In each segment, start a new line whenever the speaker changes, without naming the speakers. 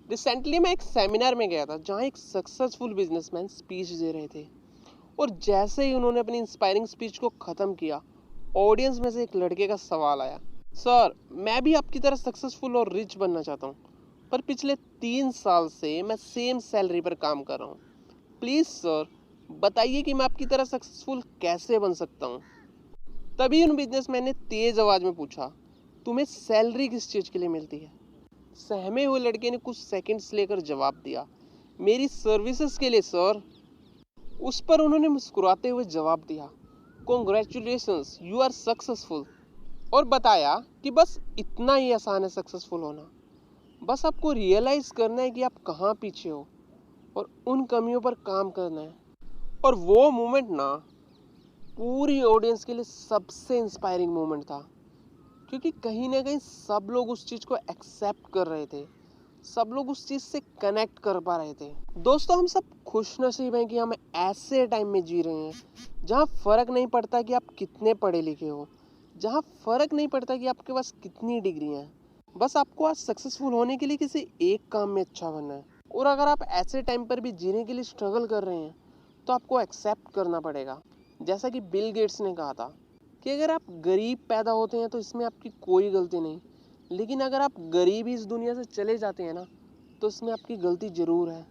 Recently मैं एक seminar में गया था जहाँ एक सक्सेसफुल बिजनेसमैन स्पीच दे रहे थे। और जैसे ही उन्होंने अपनी इंस्पायरिंग स्पीच को ख़त्म किया, ऑडियंस में से एक लड़के का सवाल आया, सर मैं भी आपकी तरह सक्सेसफुल और रिच बनना चाहता हूँ, पर पिछले 3 साल से मैं सेम सैलरी पर काम कर रहा हूँ। प्लीज़ सर बताइए कि मैं आपकी तरह सक्सेसफुल कैसे बन सकता हूँ। तभी उन बिजनेसमैन ने तेज़ आवाज़ में पूछा, तुम्हें सैलरी किस चीज़ के लिए मिलती है? सहमे हुए लड़के ने कुछ सेकंड्स लेकर जवाब दिया, मेरी सर्विसेज के लिए सर। उस पर उन्होंने मुस्कुराते हुए जवाब दिया, कॉन्ग्रेचुलेशंस यू आर सक्सेसफुल। और बताया कि बस इतना ही आसान है सक्सेसफुल होना। बस आपको रियलाइज करना है कि आप कहाँ पीछे हो और उन कमियों पर काम करना है। और वो मोमेंट ना पूरी ऑडियंस के लिए सबसे इंस्पायरिंग मोमेंट था, क्योंकि कहीं ना कहीं सब लोग उस चीज़ को एक्सेप्ट कर रहे थे, सब लोग उस चीज़ से कनेक्ट कर पा रहे थे। दोस्तों, हम सब खुश नसीब हैं कि हम ऐसे टाइम में जी रहे हैं जहाँ फ़र्क नहीं पड़ता कि आप कितने पढ़े लिखे हो, जहाँ फ़र्क नहीं पड़ता कि आपके पास कितनी डिग्रियाँ हैं। बस आपको आज सक्सेसफुल होने के लिए किसी एक काम में अच्छा बनना है। और अगर आप ऐसे टाइम पर भी जीने के लिए स्ट्रगल कर रहे हैं तो आपको एक्सेप्ट करना पड़ेगा। जैसा कि बिल गेट्स ने कहा था कि अगर आप गरीब पैदा होते हैं तो इसमें आपकी कोई गलती नहीं, लेकिन अगर आप गरीब ही इस दुनिया से चले जाते हैं ना, तो इसमें आपकी गलती ज़रूर है।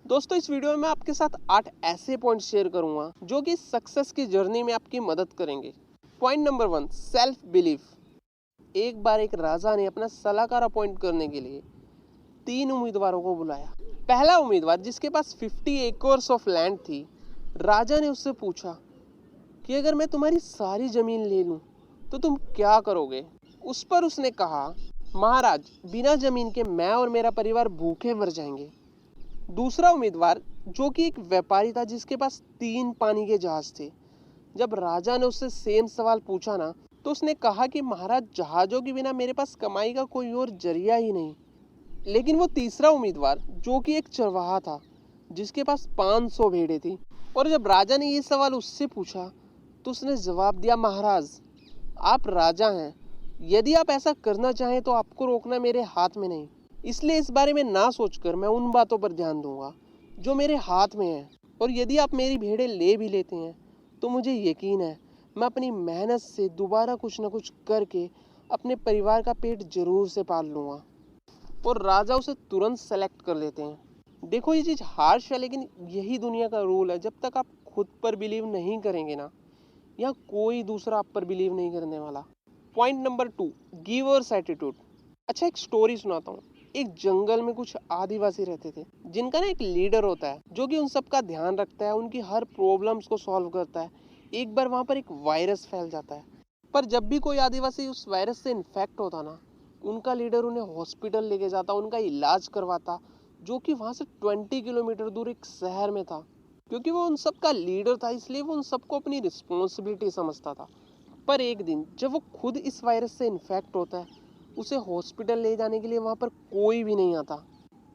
दोस्तों, इस वीडियो में मैं आपके साथ 8 ऐसे पॉइंट शेयर करूंगा जो कि सक्सेस की जर्नी में आपकी मदद करेंगे। Point number 1, self belief. एक बार एक राजा ने अपना सलाहकार अपॉइंट करने के लिए 3 उम्मीदवारों को बुलाया। पहला उम्मीदवार, जिसके पास 50 एकर्स ऑफ लैंड थी, राजा ने उससे पूछा कि अगर मैं तुम्हारी सारी जमीन ले लूं तो तुम क्या करोगे? उस पर उसने कहा, महाराज बिना जमीन के मैं और मेरा परिवार भूखे मर जाएंगे। दूसरा उम्मीदवार, जो कि एक व्यापारी था जिसके पास 3 पानी के जहाज थे, जब राजा ने उससे सेम सवाल पूछा ना, तो उसने कहा कि महाराज जहाजों के बिना मेरे पास कमाई का कोई और जरिया ही नहीं। लेकिन वो तीसरा उम्मीदवार, जो कि एक चरवाहा था जिसके पास 500 भेड़ें थी, और जब राजा ने ये सवाल उससे पूछा तो उसने जवाब दिया, महाराज आप राजा हैं, यदि आप ऐसा करना चाहें तो आपको रोकना मेरे हाथ में नहीं। इसलिए इस बारे में ना सोचकर मैं उन बातों पर ध्यान दूंगा जो मेरे हाथ में है। और यदि आप मेरी भेड़ें ले भी लेते हैं तो मुझे यकीन है मैं अपनी मेहनत से दोबारा कुछ ना कुछ करके अपने परिवार का पेट जरूर से पाल लूँगा। और राजा उसे तुरंत सेलेक्ट कर लेते हैं। देखो, ये चीज़ हार्श है, लेकिन यही दुनिया का रूल है। जब तक आप खुद पर बिलीव नहीं करेंगे ना, या कोई दूसरा आप पर बिलीव नहीं करने वाला। Point number 2, givers attitude. अच्छा, एक स्टोरी सुनाता हूँ। एक जंगल में कुछ आदिवासी रहते थे जिनका ना एक लीडर होता है जो कि उन सब का ध्यान रखता है, उनकी हर प्रॉब्लम्स को सॉल्व करता है। एक बार वहाँ पर एक वायरस फैल जाता है, पर जब भी कोई आदिवासी उस वायरस से इन्फेक्ट होता ना, उनका लीडर उन्हें हॉस्पिटल लेके जाता, उनका इलाज करवाता, जो कि वहाँ से 20 किलोमीटर दूर एक शहर में था। क्योंकि वो उन सब का लीडर था, इसलिए वो उन सबको अपनी रिस्पॉन्सिबिलिटी समझता था। पर एक दिन जब वो खुद इस वायरस से इन्फेक्ट होता है, उसे हॉस्पिटल ले जाने के लिए वहाँ पर कोई भी नहीं आता,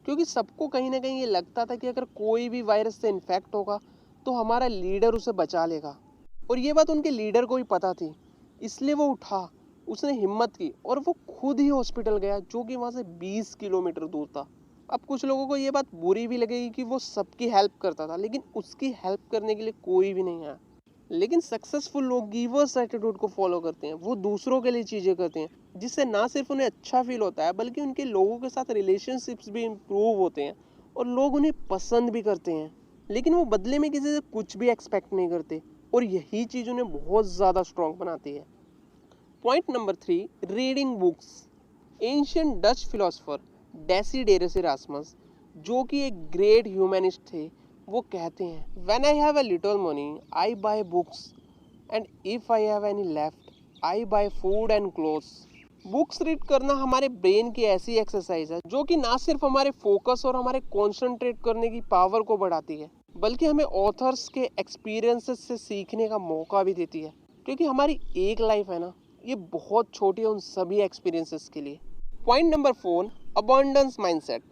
क्योंकि सबको कहीं ना कहीं ये लगता था कि अगर कोई भी वायरस से इन्फेक्ट होगा तो हमारा लीडर उसे बचा लेगा। और ये बात उनके लीडर को भी पता थी, इसलिए वो उठा, उसने हिम्मत की और वो खुद ही हॉस्पिटल गया, जो कि वहाँ से 20 किलोमीटर दूर था। अब कुछ लोगों को ये बात बुरी भी लगेगी कि वो सबकी हेल्प करता था, लेकिन उसकी हेल्प करने के लिए कोई भी नहीं आया। लेकिन सक्सेसफुल लोग गिवर्स एटीट्यूड को फॉलो करते हैं। वो दूसरों के लिए चीज़ें करते हैं, जिससे ना सिर्फ उन्हें अच्छा फील होता है, बल्कि उनके लोगों के साथ रिलेशनशिप्स भी इम्प्रूव होते हैं और लोग उन्हें पसंद भी करते हैं। लेकिन वो बदले में किसी से कुछ भी एक्सपेक्ट नहीं करते, और यही चीज़ उन्हें बहुत ज़्यादा स्ट्रॉन्ग बनाती है। Point number 3, reading books. Ancient Dutch philosopher Desiderius Erasmus, जो कि एक ग्रेट ह्यूमनिस्ट थे, वो कहते हैं, when I have a little money I buy books, and if I have any left I buy food and clothes. Books read करना हमारे brain की ऐसी एक्सरसाइज है जो कि ना सिर्फ हमारे फोकस और हमारे कॉन्सेंट्रेट करने की पावर को बढ़ाती है, बल्कि हमें ऑथर्स के एक्सपीरियंसेस से सीखने का मौका भी देती है। क्योंकि हमारी एक लाइफ है ना, ये बहुत छोटी है उन सभी एक्सपीरियंसेस के लिए। Point number 4, abundance mindset.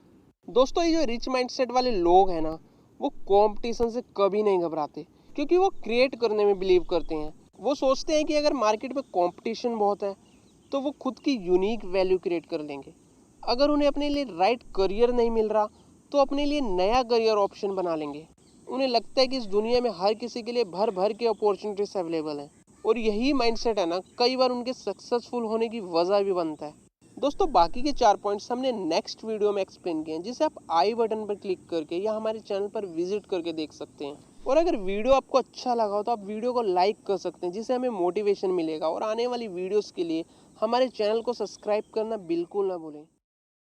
दोस्तों, ये जो रिच माइंडसेट वाले लोग हैं ना, वो कंपटीशन से कभी नहीं घबराते, क्योंकि वो क्रिएट करने में बिलीव करते हैं। वो सोचते हैं कि अगर मार्केट में कंपटीशन बहुत है तो वो खुद की यूनिक वैल्यू क्रिएट कर लेंगे। अगर उन्हें अपने लिए राइट करियर नहीं मिल रहा तो अपने लिए नया करियर ऑप्शन बना लेंगे। उन्हें लगता है कि इस दुनिया में हर किसी के लिए भर भर के अपॉर्चुनिटीज अवेलेबल हैं, और यही माइंडसेट है ना, कई बार उनके सक्सेसफुल होने की वजह भी बनता है। दोस्तों, बाकी के 4 पॉइंट्स हमने नेक्स्ट वीडियो में एक्सप्लेन किए हैं, जिसे आप आई बटन पर क्लिक करके या हमारे चैनल पर विजिट करके देख सकते हैं। और अगर वीडियो आपको अच्छा लगा हो तो आप वीडियो को लाइक कर सकते हैं, जिससे हमें मोटिवेशन मिलेगा। और आने वाली वीडियोस के लिए हमारे चैनल को सब्सक्राइब करना बिल्कुल ना भूलें।